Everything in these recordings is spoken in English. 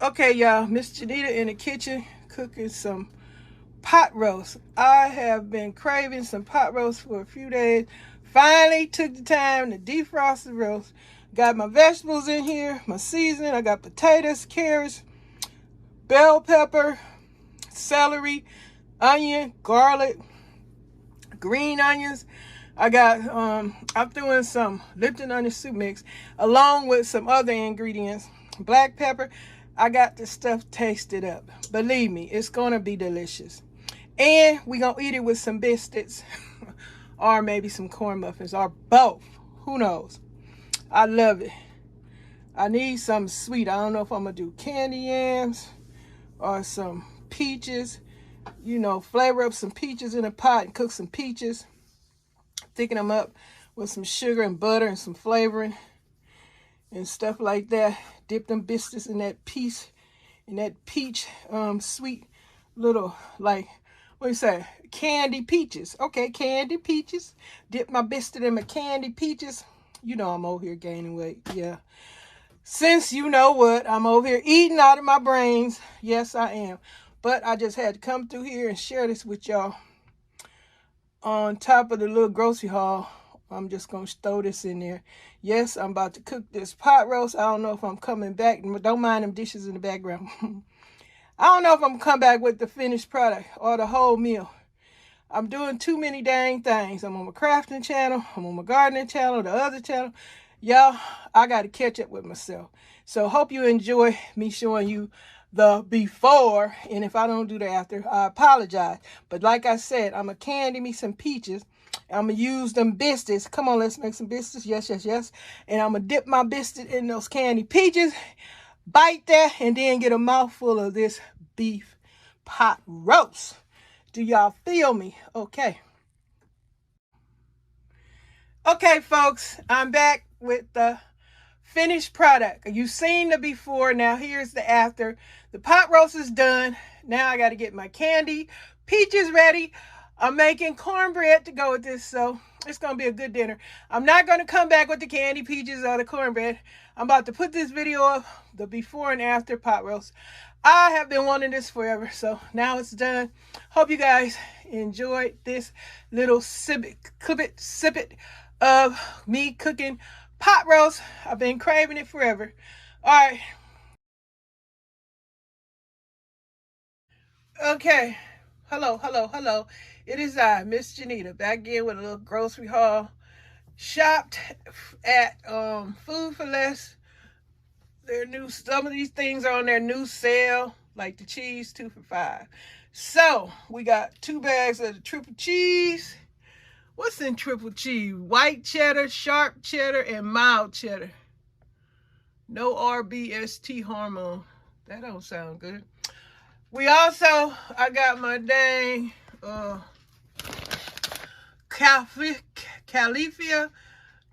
Okay, y'all, Miss JENITA in the kitchen cooking some pot roast. I have been craving some pot roast for a few days. Finally took the time to defrost the roast. Got my vegetables in here, my seasoning. I got potatoes, carrots, bell pepper, celery, onion, garlic, green onions. I got I threw in some Lipton onion soup mix along with some other ingredients. Black pepper. I got the stuff tasted up. Believe me, it's gonna be delicious. And we gonna eat it with some biscuits or maybe some corn muffins or both. Who knows? I love it. I need something sweet. I don't know if I'm gonna do candy yams or some peaches. You know, flavor up some peaches in a pot and cook some peaches. Thicken them up with some sugar and butter and some flavoring and stuff like that. Dip them biscuits in that peach sweet little, like, what do you say, candy peaches. Okay, candy peaches. Dip my biscuit in my candy peaches. You know I'm over here gaining weight. Yeah. Since you know what, I'm over here eating out of my brains. Yes, I am. But I just had to come through here and share this with y'all. On top of the little grocery haul, I'm just going to throw this in there. Yes, I'm about to cook this pot roast. I don't know if I'm coming back. Don't mind them dishes in the background. I don't know if I'm going to come back with the finished product or the whole meal. I'm doing too many dang things. I'm on my crafting channel. I'm on my gardening channel, the other channel. Y'all, I got to catch up with myself. So hope you enjoy me showing you the before, and if I don't do the after, I apologize. But like I said, I'm gonna candy me some peaches. I'm gonna use them biscuits. Come on, let's make some biscuits. Yes, yes, yes. And I'm gonna dip my biscuit in those candy peaches, bite that, and then get a mouthful of this beef pot roast. Do y'all feel me? Okay. Okay, folks, I'm back with the finished product. You've seen the before. Now here's the after. The pot roast is done. Now I got to get my candy peaches ready. I'm making cornbread to go with this, so it's going to be a good dinner. I'm not going to come back with the candy peaches or the cornbread. I'm about to put this video up, the before and after pot roast. I have been wanting this forever, so now it's done. Hope you guys enjoyed this little snippet of me cooking pot roast. I've been craving it forever. All right. Okay. Hello, hello, hello. It is I, Miss JENITA, back again with a little grocery haul. Shopped at Food for Less. Some of these things are on their new sale, like the cheese, 2 for $5. So we got 2 bags of the triple cheese. What's in triple cheese? White cheddar, sharp cheddar, and mild cheddar. No RBST hormone. That don't sound good. We also, I got my dang Califia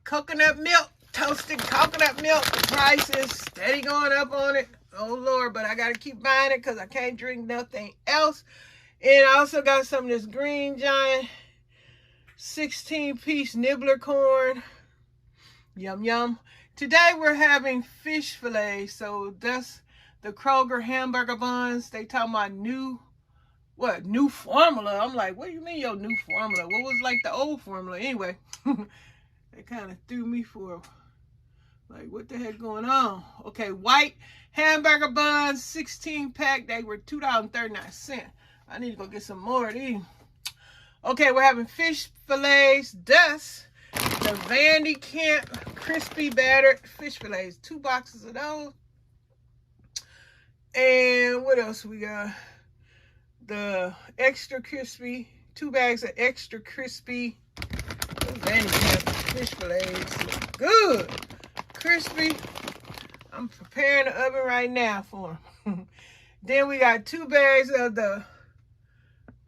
coconut milk, toasted coconut milk. The price is steady going up on it. Oh Lord, but I gotta keep buying it because I can't drink nothing else. And I also got some of this Green Giant 16-piece nibbler corn. Yum, yum. Today we're having fish fillet. So that's the Kroger hamburger buns. They talking about new formula. I'm like, what do you mean your new formula? What was like the old formula? Anyway, they kind of threw me for, like, what the heck going on? Okay, white hamburger buns, 16-pack. They were $2.39. I need to go get some more of these. Okay, we're having fish fillets, the Vandy Camp crispy battered fish fillets. 2 boxes of those. And what else we got? The extra crispy, 2 bags of extra crispy Vandy Camp fish fillets. Look good. Crispy. I'm preparing the oven right now for them. Then we got 2 bags of the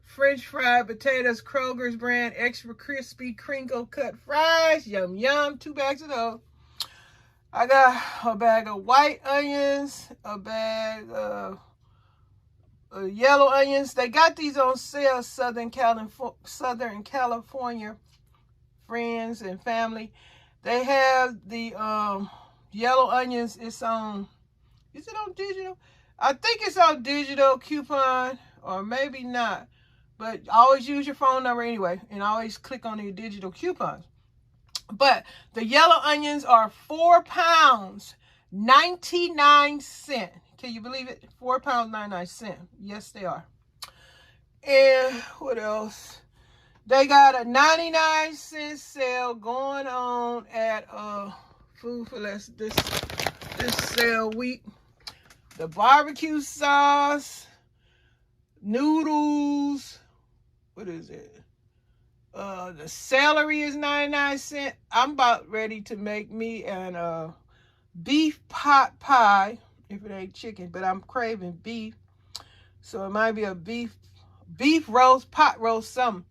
French fried potatoes, Kroger's brand, extra crispy, crinkle cut fries. Yum, yum. 2 bags of those. I got a bag of white onions, a bag of yellow onions. They got these on sale, Southern California friends and family. They have the yellow onions. Is it on digital? I think it's on digital coupon, or maybe not. But always use your phone number anyway, and always click on your digital coupons. But the yellow onions are 4 pounds, 99 cents. Can you believe it? 4 pounds, 99 cents. Yes, they are. And what else? They got a 99-cent sale going on at Food for Less this sale week. The barbecue sauce, noodles, what is it? The celery is 99 cents. I'm about ready to make me an beef pot pie, if it ain't chicken, but I'm craving beef. So it might be a beef roast, pot roast, something.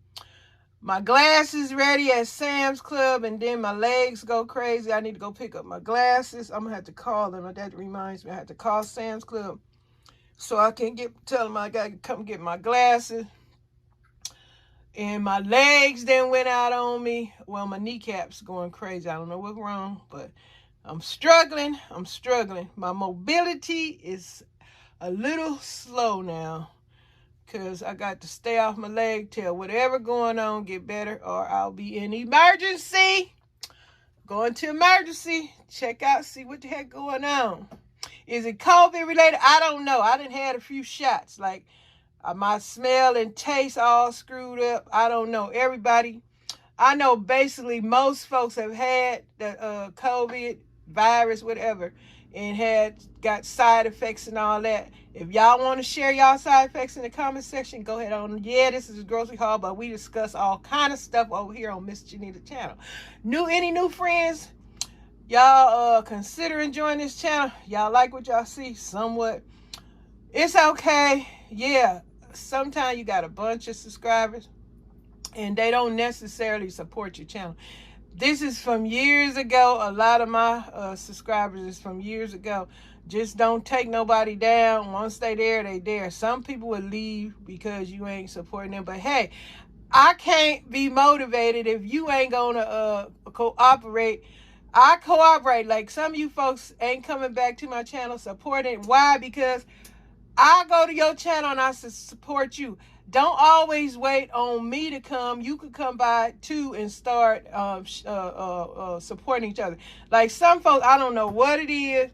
My glasses ready at Sam's Club, and then my legs go crazy. I need to go pick up my glasses. I'm going to have to call them. That reminds me, I have to call Sam's Club so I can tell them I got to come get my glasses. And my legs then went out on me. Well, my kneecaps going crazy. I don't know what's wrong, but I'm struggling. My mobility is a little slow now, because I got to stay off my leg till whatever going on get better, or I'll be in emergency. Going to emergency. Check out, see what the heck going on. Is it COVID related? I don't know. I done had a few shots. Like, my smell and taste all screwed up. I don't know. Everybody, I know basically most folks have had the COVID virus, whatever, and got side effects and all that. If y'all want to share y'all side effects in the comment section, go ahead on. Yeah, this is a grocery haul, but we discuss all kind of stuff over here on Miss JENITA channel. Any new friends? Y'all consider enjoying this channel. Y'all like what y'all see? Somewhat. It's okay. Yeah. Sometimes you got a bunch of subscribers and they don't necessarily support your channel. This is from years ago. A lot of my subscribers is from years ago. Just don't take nobody down. Once they there, they there. Some people will leave because you ain't supporting them. But hey, I can't be motivated if you ain't gonna cooperate. I cooperate. Like, some of you folks ain't coming back to my channel supporting. Why? Because I go to your channel and I support you. Don't always wait on me to come. You could come by too and start supporting each other. Like, some folks, I don't know what it is.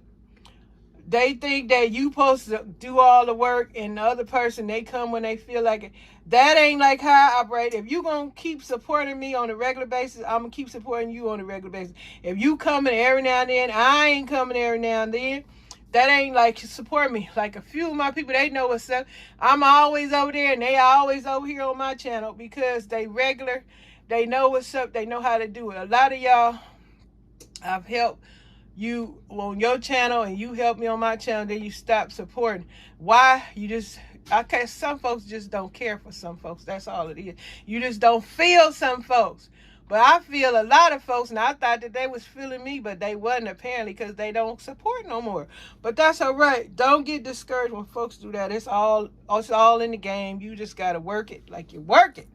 They think that you supposed to do all the work, and the other person, they come when they feel like it. That ain't like how I operate. If you going to keep supporting me on a regular basis, I'm going to keep supporting you on a regular basis. If you coming every now and then, I ain't coming every now and then. That ain't like support me. Like, a few of my people, they know what's up. I'm always over there, and they always over here on my channel because they regular. They know what's up. They know how to do it. A lot of y'all, I've helped you on your channel, and you help me on my channel, then you stop supporting. Why? Some folks just don't care for some folks. That's all it is. You just don't feel some folks. But I feel a lot of folks, and I thought that they was feeling me, but they wasn't, apparently, because they don't support no more. But that's all right. Don't get discouraged when folks do that. It's all in the game. You just got to work it like you work it.